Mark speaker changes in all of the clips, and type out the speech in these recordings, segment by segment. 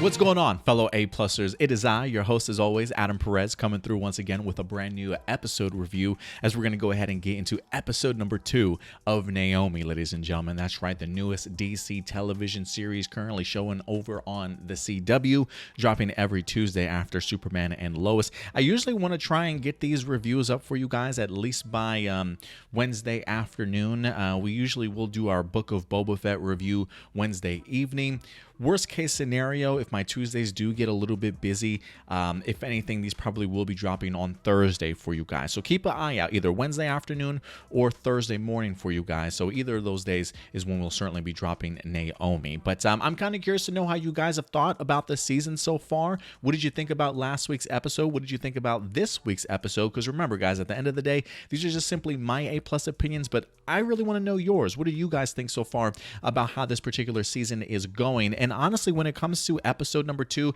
Speaker 1: What's going on, fellow A-Plusers? It is I, your host as always, Adam Perez, coming through once again with a brand new episode review as we're going to go ahead and get into episode number 2 of Naomi, ladies and gentlemen. That's right, the newest DC television series currently showing over on the CW, dropping every Tuesday after Superman and Lois. I usually want to try and get these reviews up for you guys at least by Wednesday afternoon. We usually will do our Book of Boba Fett review Wednesday evening. Worst case scenario, if my Tuesdays do get a little bit busy, if anything, these probably will be dropping on Thursday for you guys. So keep an eye out, either Wednesday afternoon or Thursday morning for you guys. So either of those days is when we'll certainly be dropping Naomi. But I'm kind of curious to know how you guys have thought about the season so far. What did you think about last week's episode? What did you think about this week's episode? Because remember, guys, at the end of the day, these are just simply my A-plus opinions, but I really want to know yours. What do you guys think so far about how this particular season is going? And honestly, when it comes to episode number 2,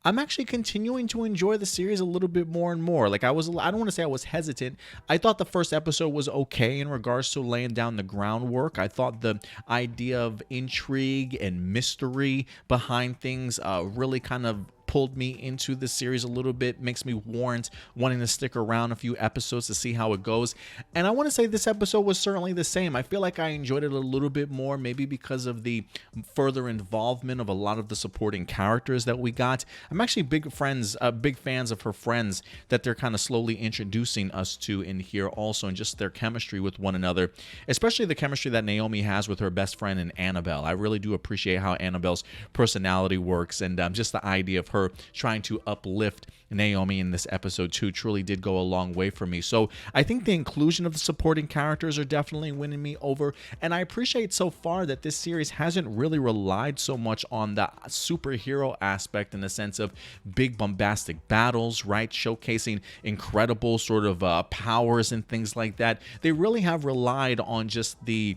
Speaker 1: I'm actually continuing to enjoy the series a little bit more and more. Like I don't want to say I was hesitant. I thought the first episode was okay in regards to laying down the groundwork. I thought the idea of intrigue and mystery behind things really kind of pulled me into the series a little bit, makes me warrant wanting to stick around a few episodes to see how it goes. And I want to say this episode was certainly the same. I feel like I enjoyed it a little bit more, maybe because of the further involvement of a lot of the supporting characters that we got. I'm actually big fans of her friends that they're kind of slowly introducing us to in here also, and just their chemistry with one another, especially the chemistry that Naomi has with her best friend and Annabelle. I really do appreciate how Annabelle's personality works, and just the idea of her trying to uplift Naomi in this episode too truly did go a long way for me. So I think the inclusion of the supporting characters are definitely winning me over, and I appreciate so far that this series hasn't really relied so much on the superhero aspect in the sense of big bombastic battles, right? Showcasing incredible sort of powers and things like that. They really have relied on just the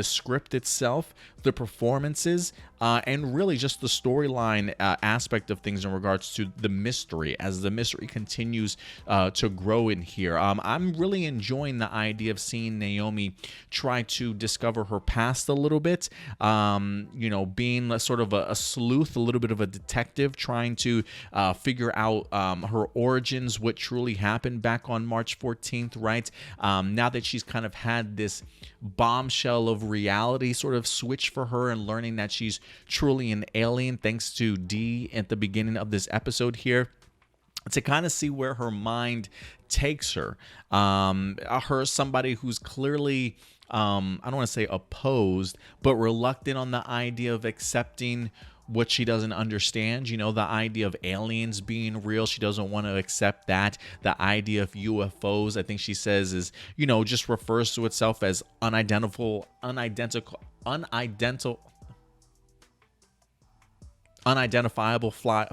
Speaker 1: script itself, the performances, and really just the storyline aspect of things in regards to the mystery, as the mystery continues to grow in here. I'm really enjoying the idea of seeing Naomi try to discover her past a little bit, being sort of a sleuth, a little bit of a detective, trying to figure out her origins, what truly happened back on March 14th, right? Now that she's kind of had this bombshell of reality sort of switch for her, and learning that she's truly an alien thanks to Dee at the beginning of this episode here, to kind of see where her mind takes her. Her somebody who's clearly I don't want to say opposed, but reluctant on the idea of accepting what she doesn't understand. The idea of aliens being real, she doesn't want to accept that. The idea of UFOs, I think she says, is, just refers to itself as unidentifiable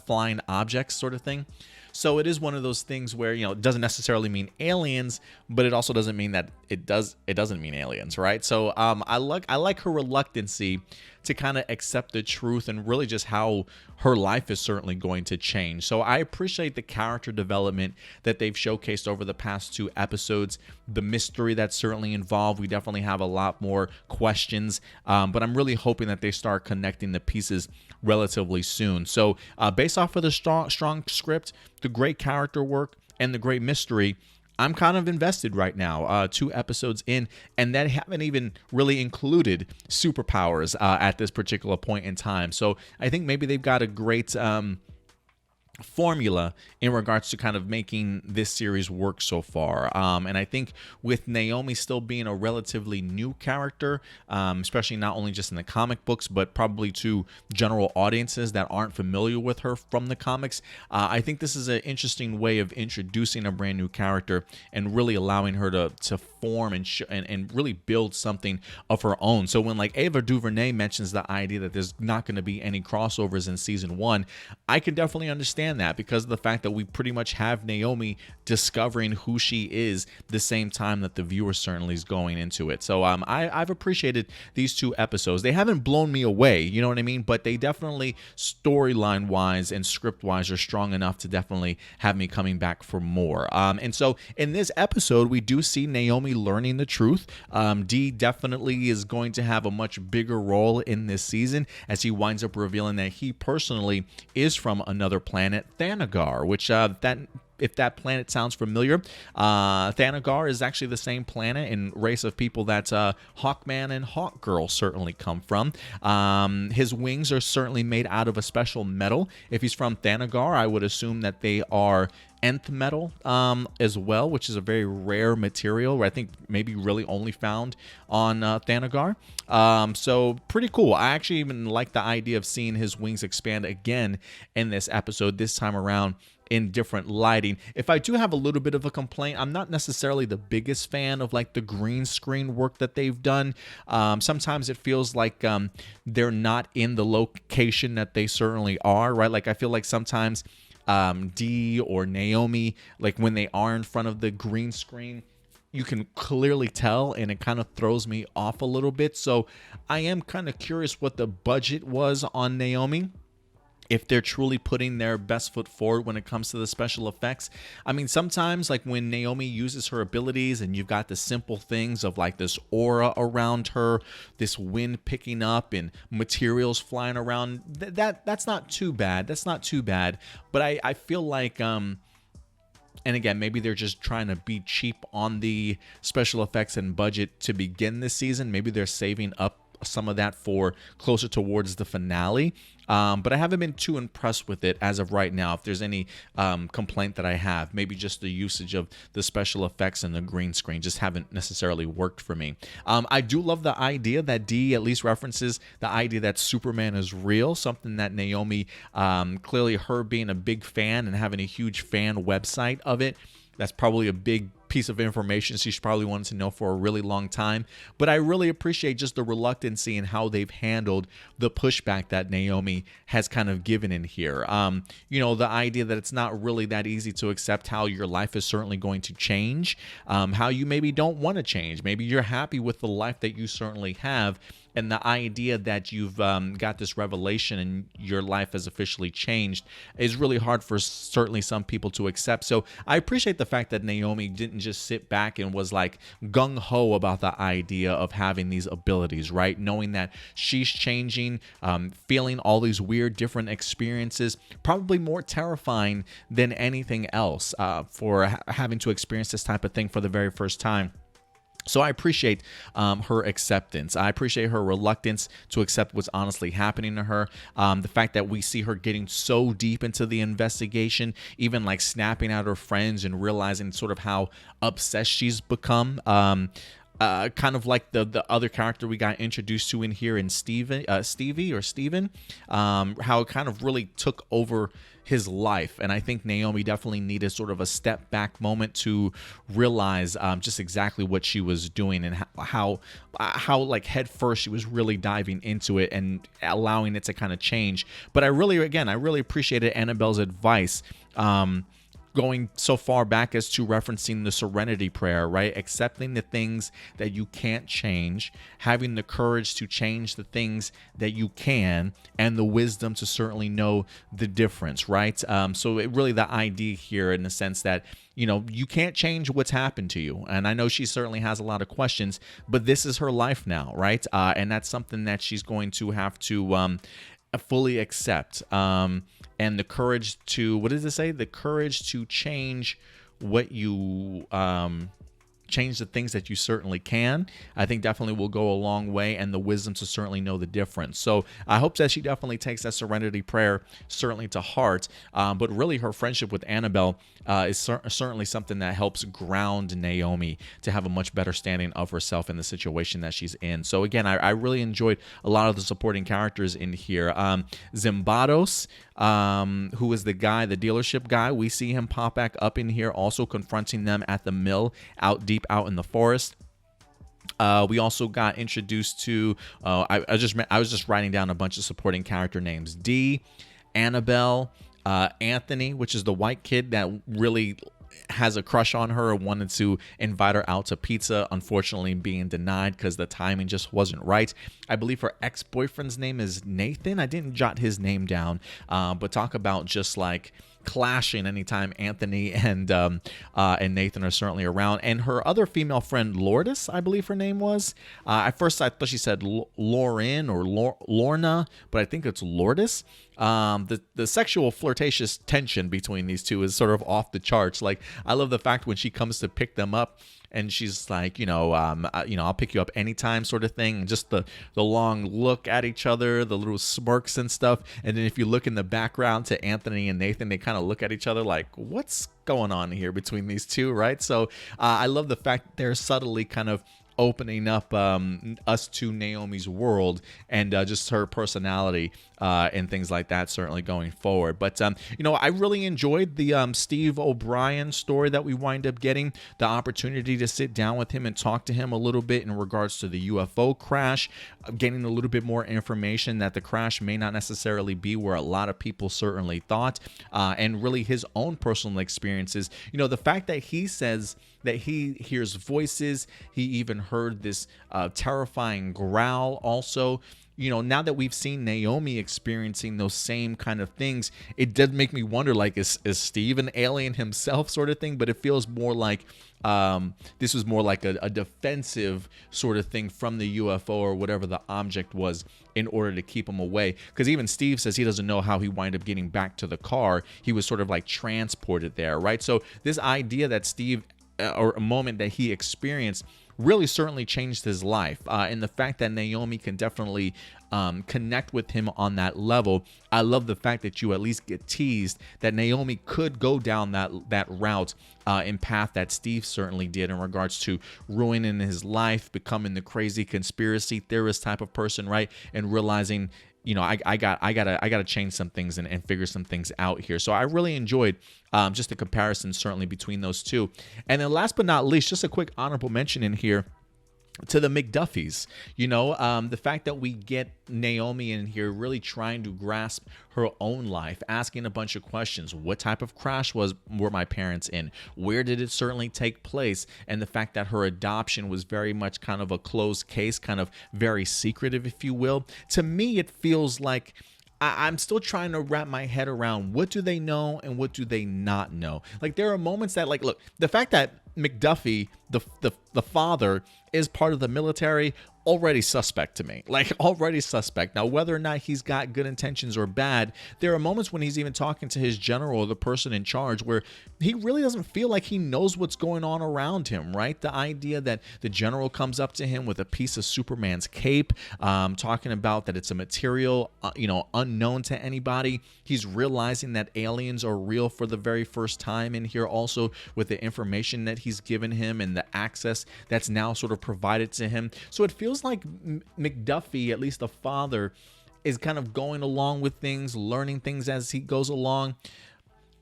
Speaker 1: flying objects sort of thing. So it is one of those things where, it doesn't necessarily mean aliens, but it also doesn't mean that it doesn't mean aliens, right? So I like her reluctancy to kind of accept the truth, and really just how her life is certainly going to change. So I appreciate the character development that they've showcased over the past 2 episodes, the mystery that's certainly involved. We definitely have a lot more questions, but I'm really hoping that they start connecting the pieces relatively soon. So based off of the strong script, the great character work, and the great mystery, I'm kind of invested right now, 2 episodes in, and that haven't even really included superpowers at this particular point in time. So I think maybe they've got a great formula in regards to kind of making this series work so far. And I think with Naomi still being a relatively new character, especially not only just in the comic books, but probably to general audiences that aren't familiar with her from the comics, I think this is an interesting way of introducing a brand new character and really allowing her to form and really build something of her own. So when like Ava DuVernay mentions the idea that there's not going to be any crossovers in season 1, I can definitely understand understand that because of the fact that we pretty much have Naomi discovering who she is the same time that the viewer certainly is going into it. So I've appreciated these 2 episodes. They haven't blown me away, you know what I mean? But they definitely, storyline wise and script wise, are strong enough to definitely have me coming back for more. And so in this episode, we do see Naomi learning the truth. Dee definitely is going to have a much bigger role in this season as he winds up revealing that he personally is from another planet, Thanagar, which if that planet sounds familiar, Thanagar is actually the same planet and race of people that Hawkman and Hawkgirl certainly come from. His wings are certainly made out of a special metal. If he's from Thanagar, I would assume that they are nth metal as well, which is a very rare material, I think maybe really only found on Thanagar. So pretty cool. I actually even like the idea of seeing his wings expand again in this episode, this time around in different lighting. If I do have a little bit of a complaint, I'm not necessarily the biggest fan of like the green screen work that they've done. Sometimes it feels like they're not in the location that they certainly are, right? Like I feel like sometimes Dee or Naomi, like when they are in front of the green screen, you can clearly tell, and it kind of throws me off a little bit. So I am kind of curious what the budget was on Naomi, if they're truly putting their best foot forward when it comes to the special effects. I mean, sometimes like when Naomi uses her abilities and you've got the simple things of like this aura around her, this wind picking up and materials flying around, that's not too bad. That's not too bad. But I feel like, and again, maybe they're just trying to be cheap on the special effects and budget to begin this season. Maybe they're saving up some of that for closer towards the finale. But I haven't been too impressed with it as of right now. If there's any complaint that I have, maybe just the usage of the special effects and the green screen just haven't necessarily worked for me. I do love the idea that Dee at least references the idea that Superman is real, something that Naomi, clearly her being a big fan and having a huge fan website of it, that's probably a big piece of information she's probably wanted to know for a really long time. But I really appreciate just the reluctancy and how they've handled the pushback that Naomi has kind of given in here. You know, the idea that it's not really that easy to accept how your life is certainly going to change, how you maybe don't want to change. Maybe you're happy with the life that you certainly have. And the idea that you've got this revelation and your life has officially changed is really hard for certainly some people to accept. So I appreciate the fact that Naomi didn't just sit back and was like gung-ho about the idea of having these abilities, right? Knowing that she's changing, feeling all these weird different experiences, probably more terrifying than anything else for having to experience this type of thing for the very first time. So I appreciate her acceptance. I appreciate her reluctance to accept what's honestly happening to her. The fact that we see her getting so deep into the investigation, even like snapping at her friends and realizing sort of how obsessed she's become. Kind of like the other character we got introduced to in here in Stevie, how it kind of really took over his life. And I think Naomi definitely needed sort of a step back moment to realize just exactly what she was doing and how like head first she was really diving into it and allowing it to kind of change. But I really appreciated Annabelle's advice, going so far back as to referencing the Serenity Prayer, right? Accepting the things that you can't change, having the courage to change the things that you can, and the wisdom to certainly know the difference, right? So it really the idea here in the sense that, you know, you can't change what's happened to you. And I know she certainly has a lot of questions, but this is her life now, right? And that's something that she's going to have to fully accept. And the courage to, what does it say? The courage to change what you, change the things that you certainly can, I think definitely will go a long way, and the wisdom to certainly know the difference. So I hope that she definitely takes that Serenity Prayer certainly to heart. But really her friendship with Annabelle is certainly something that helps ground Naomi to have a much better standing of herself in the situation that she's in. So again, I really enjoyed a lot of the supporting characters in here. Zimbados, who is the guy, the dealership guy, we see him pop back up in here, also confronting them at the mill deep out in the forest. We also got introduced to, I was just writing down a bunch of supporting character names: Dee, Annabelle, Anthony, which is the white kid that really has a crush on her and wanted to invite her out to pizza, unfortunately being denied because the timing just wasn't right. I believe her ex-boyfriend's name is Nathan. I didn't jot his name down, but talk about just like clashing anytime Anthony and Nathan are certainly around. And her other female friend, Lourdes, I believe her name was. At first I thought she said Lauren or Lorna, but I think it's Lourdes. The sexual flirtatious tension between these two is sort of off the charts. Like, I love the fact when she comes to pick them up and she's like, I'll pick you up anytime sort of thing. And just the long look at each other, the little smirks and stuff. And then if you look in the background to Anthony and Nathan, they kind of look at each other like, what's going on here between these two, right? So I love the fact that they're subtly kind of opening up us to Naomi's world and just her personality and things like that, certainly going forward. But I really enjoyed the Steve O'Brien story that we wind up getting, the opportunity to sit down with him and talk to him a little bit in regards to the UFO crash, getting a little bit more information that the crash may not necessarily be where a lot of people certainly thought, and really his own personal experiences. The fact that he says that he hears voices, he even heard this terrifying growl also. Now that we've seen Naomi experiencing those same kind of things, it did make me wonder, like, is Steve an alien himself sort of thing? But it feels more like this was more like a defensive sort of thing from the UFO or whatever the object was in order to keep him away. Because even Steve says he doesn't know how he wound up getting back to the car. He was sort of like transported there, right? So this idea that Steve, or a moment that he experienced, really certainly changed his life. And the fact that Naomi can definitely connect with him on that level. I love the fact that you at least get teased that Naomi could go down that route and path that Steve certainly did in regards to ruining his life, becoming the crazy conspiracy theorist type of person, right? And realizing, I gotta change some things and figure some things out here. So I really enjoyed just the comparison certainly between those two. And then last but not least, just a quick honorable mention in here to the Mcduffies. The fact that we get Naomi in here really trying to grasp her own life, asking a bunch of questions. What type of crash were my parents in? Where did it certainly take place? And the fact that her adoption was very much kind of a closed case, kind of very secretive, if you will. To me, it feels like I'm still trying to wrap my head around what do they know and what do they not know. Like, there are moments that, like, look, the fact that Mcduffie, the father, is part of the military, already suspect to me. Like, already suspect. Now, whether or not he's got good intentions or bad, there are moments when he's even talking to his general or the person in charge where he really doesn't feel like he knows what's going on around him, right? The idea that the general comes up to him with a piece of Superman's cape, talking about that it's a material, unknown to anybody. He's realizing that aliens are real for the very first time in here, also with the information that he's given him and the access that's now sort of provided to him. So it feels like Mcduffie, at least the father, is kind of going along with things, learning things as he goes along.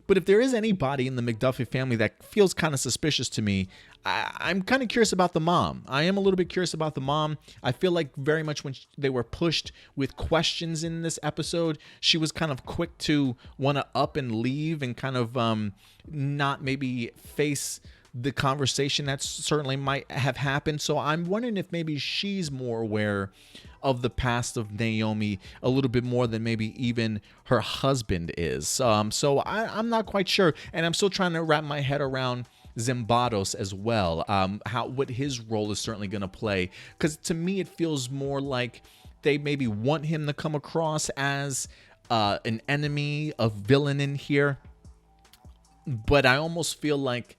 Speaker 1: But if there is anybody in the Mcduffie family that feels kind of suspicious to me, I'm kind of curious about the mom. I am a little bit curious about the mom. I feel like very much when they were pushed with questions in this episode, she was kind of quick to want to up and leave and kind of not maybe face the conversation that certainly might have happened. So I'm wondering if maybe she's more aware of the past of Naomi a little bit more than maybe even her husband is. So I'm not quite sure. And I'm still trying to wrap my head around Zimbardos as well. What his role is certainly going to play. Because to me, it feels more like they maybe want him to come across as an enemy, a villain in here. But I almost feel like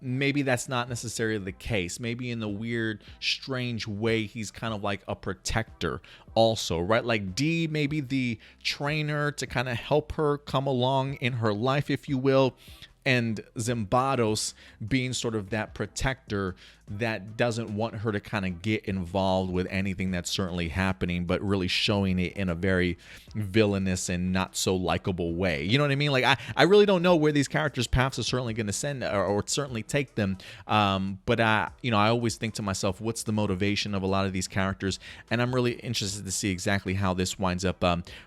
Speaker 1: maybe that's not necessarily the case. Maybe in the weird, strange way, he's kind of like a protector also, right? Like Dee, maybe the trainer to kind of help her come along in her life, if you will. And Zimbardos being sort of that protector that doesn't want her to kind of get involved with anything that's certainly happening, but really showing it in a very villainous and not so likable way. You know what I mean? Like, I really don't know where these characters' paths are certainly going to send or certainly take them. But I always think to myself, what's the motivation of a lot of these characters? And I'm really interested to see exactly how this winds up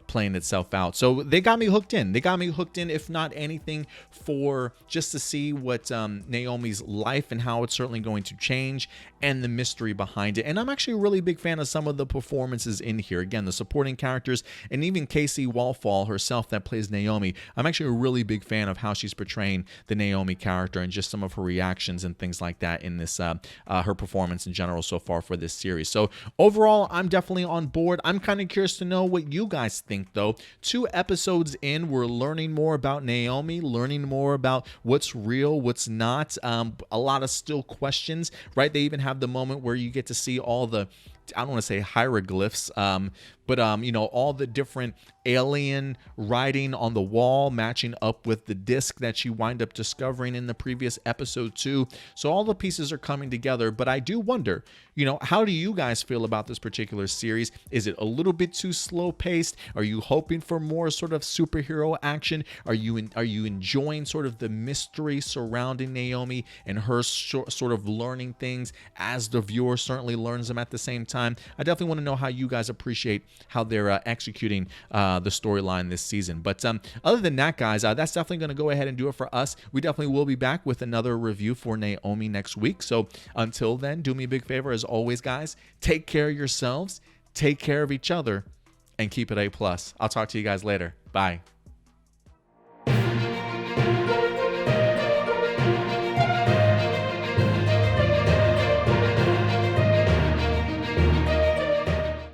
Speaker 1: playing itself out. So they got me hooked in. They got me hooked in, if not anything, for just to see what Naomi's life and how it's certainly going to change and the mystery behind it. And I'm actually a really big fan of some of the performances in here. Again, the supporting characters and even Kaci Walfall herself that plays Naomi. I'm actually a really big fan of how she's portraying the Naomi character and just some of her reactions and things like that in this her performance in general so far for this series. So overall, I'm definitely on board. I'm kind of curious to know what you guys think, though. 2 episodes in, we're learning more about Naomi, learning more about what's real, what's not. A lot of still questions, right? They even have the moment where you get to see all the, I don't want to say hieroglyphs, but all the different alien writing on the wall matching up with the disc that you wind up discovering in the previous episode too. So all the pieces are coming together, but I do wonder, how do you guys feel about this particular series? Is it a little bit too slow paced? Are you hoping for more sort of superhero action? Are you enjoying sort of the mystery surrounding Naomi and her sort of learning things as the viewer certainly learns them at the same time? I definitely want to know how you guys appreciate how they're executing the storyline this season. But other than that, guys, that's definitely going to go ahead and do it for us. We definitely will be back with another review for Naomi next week. So until then, do me a big favor, as always, guys, take care of yourselves, take care of each other, and keep it A+. I'll talk to you guys later. Bye.